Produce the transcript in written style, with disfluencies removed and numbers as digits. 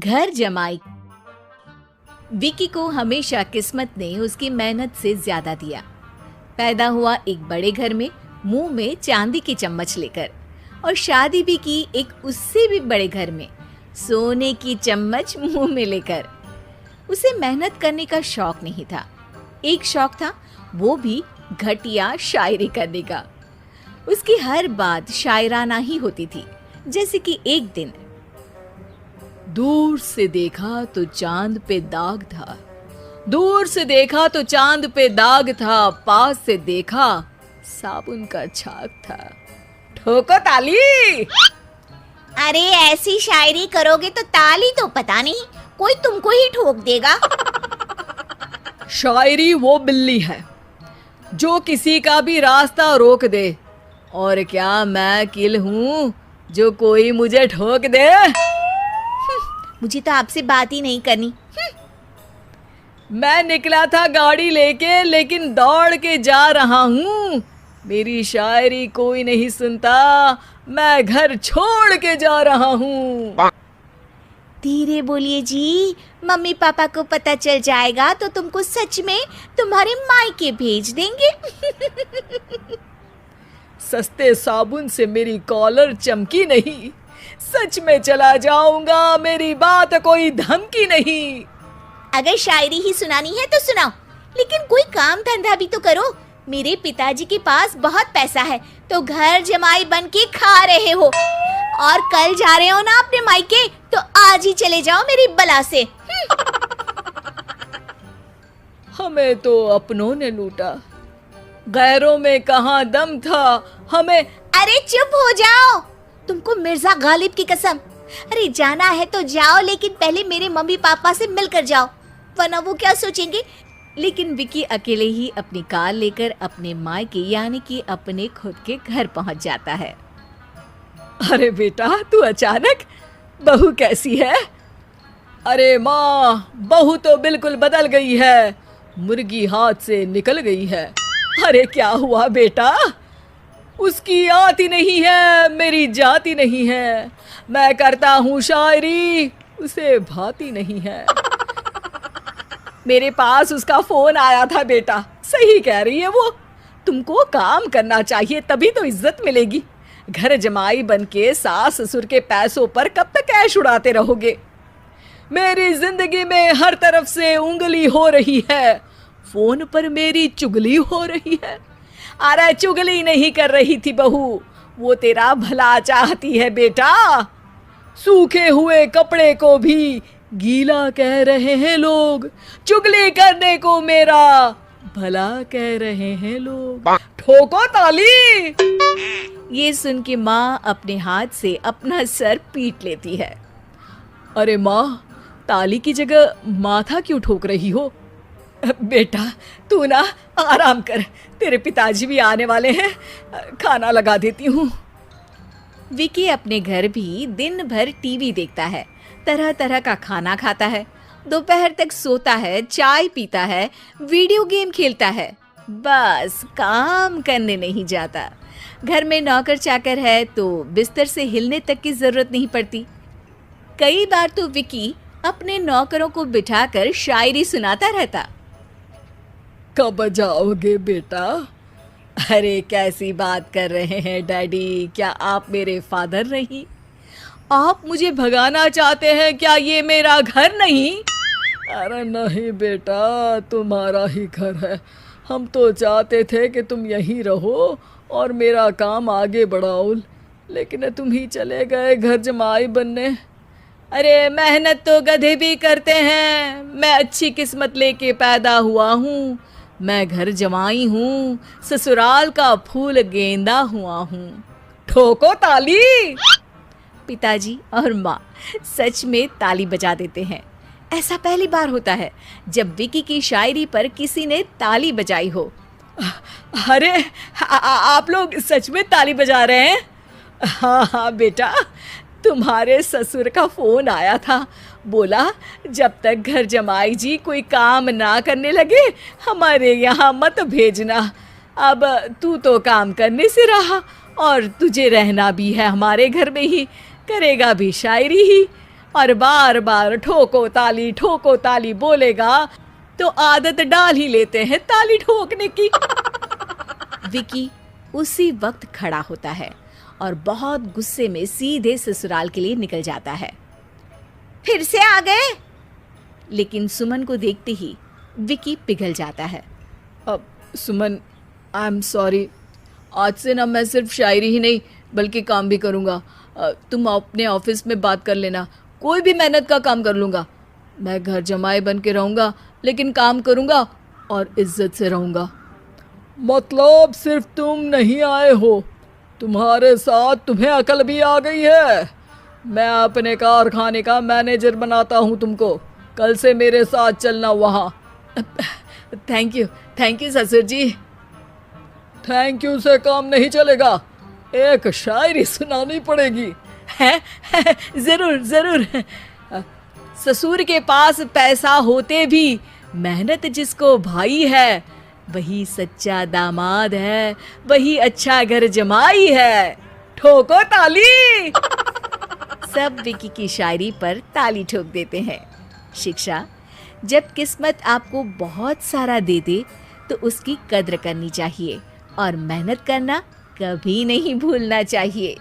घर जमाई। विकी को हमेशा किस्मत ने उसकी मेहनत से ज्यादा दिया। पैदा हुआ एक बड़े घर में, मुंह में चांदी की चम्मच लेकर, और शादी भी की एक उससे भी बड़े घर में, सोने की चम्मच मुंह में लेकर। उसे मेहनत करने का शौक नहीं था। एक शौक था, वो भी घटिया शायरी करने का। उसकी हर बात शायराना ही होती थी। जैसे कि एक दिन, दूर से देखा तो चांद पे दाग था, दूर से देखा तो चांद पे दाग था, पास से देखा साबुन का छाग था। ठोको ताली। अरे ऐसी शायरी करोगे तो ताली तो पता नहीं, कोई तुमको ही ठोक देगा। शायरी वो बिल्ली है जो किसी का भी रास्ता रोक दे, और क्या मैं किल हूँ जो कोई मुझे ठोक दे। मुझे तो आपसे बात ही नहीं करनी। मैं निकला था गाड़ी लेके, लेकिन दौड़ के जा रहा हूँ। मेरी शायरी कोई नहीं सुनता, मैं घर छोड़ के जा रहा हूँ। धीरे बोलिए जी, मम्मी पापा को पता चल जाएगा तो तुमको सच में तुम्हारे मायके भेज देंगे। सस्ते साबुन से मेरी कॉलर चमकी नहीं, सच में चला जाऊंगा, मेरी बात कोई धमकी नहीं। अगर शायरी ही सुनानी है तो सुनाओ, लेकिन कोई काम धंधा भी तो करो। मेरे पिताजी के पास बहुत पैसा है, तो घर जमाई बन के खा रहे हो, और कल जा रहे हो ना अपने मायके, तो आज ही चले जाओ मेरी बला से। हमें तो अपनों ने लूटा, गैरों में कहाँ दम था हमें। अरे चुप हो जाओ, तुमको मिर्जा गालिब की कसम। अरे जाना है तो जाओ, लेकिन पहले मेरे मम्मी पापा से मिलकर जाओ, वरना वो क्या सोचेंगे। लेकिन विकी अकेले ही अपनी कार लेकर अपने मायके यानी कि अपने खुद के घर पहुंच जाता है। अरे बेटा, तू अचानक, बहू कैसी है? अरे माँ, बहू तो बिल्कुल बदल गई है, मुर्गी हाथ से निकल गई है। अरे क्या हुआ बेटा? उसकी आती नहीं है, मेरी जाती नहीं है। मैं करता हूँ शायरी, उसे भाती नहीं है। मेरे पास उसका फोन आया था बेटा, सही कह रही है वो। तुमको काम करना चाहिए, तभी तो इज्जत मिलेगी। घर जमाई बनके सास ससुर के पैसों पर कब तक ऐश उड़ाते रहोगे? मेरी जिंदगी में हर तरफ से उंगली हो रही है, फोन पर मेरी चुगली हो रही है। अरे चुगली नहीं कर रही थी बहू, वो तेरा भला चाहती है बेटा। सूखे हुए कपड़े को भी गीला कह रहे हैं लोग, चुगली करने को मेरा भला कह रहे हैं लोग। ठोको ताली। ये सुन के माँ अपने हाथ से अपना सर पीट लेती है। अरे माँ, ताली की जगह माथा क्यों ठोक रही हो? बेटा तू ना आराम कर, तेरे पिताजी भी आने वाले हैं, खाना लगा देती हूँ। विकी अपने घर भी दिन भर टीवी देखता है, तरह तरह का खाना खाता है, दोपहर तक सोता है, चाय पीता है, वीडियो गेम खेलता है, बस काम करने नहीं जाता। घर में नौकर चाकर है तो बिस्तर से हिलने तक की जरूरत नहीं पड़ती। कई बार तो विकी अपने नौकरों को बिठाकर शायरी सुनाता रहता। कब जाओगे बेटा? अरे कैसी बात कर रहे हैं डैडी, क्या आप मेरे फादर नहीं? आप मुझे भगाना चाहते हैं क्या? ये मेरा घर नहीं। अरे नहीं बेटा, तुम्हारा ही घर है। हम तो चाहते थे कि तुम यहीं रहो और मेरा काम आगे बढ़ाओ, लेकिन तुम ही चले गए घर जमाई बनने। अरे मेहनत तो गधे भी करते हैं, मैं अच्छी किस्मत लेके पैदा हुआ हूँ, मैं घर जमाई हूँ, ससुराल का फूल गेंदा हुआ हूँ। ठोको ताली। पिताजी और माँ सच में ताली बजा देते हैं। ऐसा पहली बार होता है जब विकी की शायरी पर किसी ने ताली बजाई हो। अरे आप लोग सच में ताली बजा रहे हैं? हाँ हाँ बेटा, तुम्हारे ससुर का फोन आया था, बोला जब तक घर जमाई जी कोई काम ना करने लगे हमारे यहाँ मत भेजना। अब तू तो काम करने से रहा और तुझे रहना भी है हमारे घर में ही, करेगा भी शायरी ही। और बार बार ठोको ताली बोलेगा तो आदत डाल ही लेते हैं ताली ठोकने की। विकी उसी वक्त खड़ा होता है और बहुत गुस्से में सीधे ससुराल के लिए निकल जाता है। फिर से आ गए? लेकिन सुमन को देखते ही विकी पिघल जाता है। अब सुमन, आई एम सॉरी, आज से ना मैं सिर्फ शायरी ही नहीं बल्कि काम भी करूँगा। तुम अपने ऑफिस में बात कर लेना, कोई भी मेहनत का काम कर लूँगा। मैं घर जमाए बन के रहूँगा लेकिन काम करूँगा और इज्जत से रहूँगा। मतलब सिर्फ तुम नहीं आए हो, तुम्हारे साथ तुम्हें अकल भी आ गई है। मैं अपने कारखाने का मैनेजर बनाता हूँ तुमको, कल से मेरे साथ चलना वहाँ। थैंक यू ससुर जी। थैंक यू से काम नहीं चलेगा, एक शायरी सुनानी पड़ेगी। है जरूर। ससुर के पास पैसा होते भी मेहनत जिसको भाई है, वही सच्चा दामाद है, वही अच्छा घर जमाई है। ठोको ताली। सब विकी की शायरी पर ताली ठोक देते हैं। शिक्षा, जब किस्मत आपको बहुत सारा दे दे तो उसकी कद्र करनी चाहिए और मेहनत करना कभी नहीं भूलना चाहिए।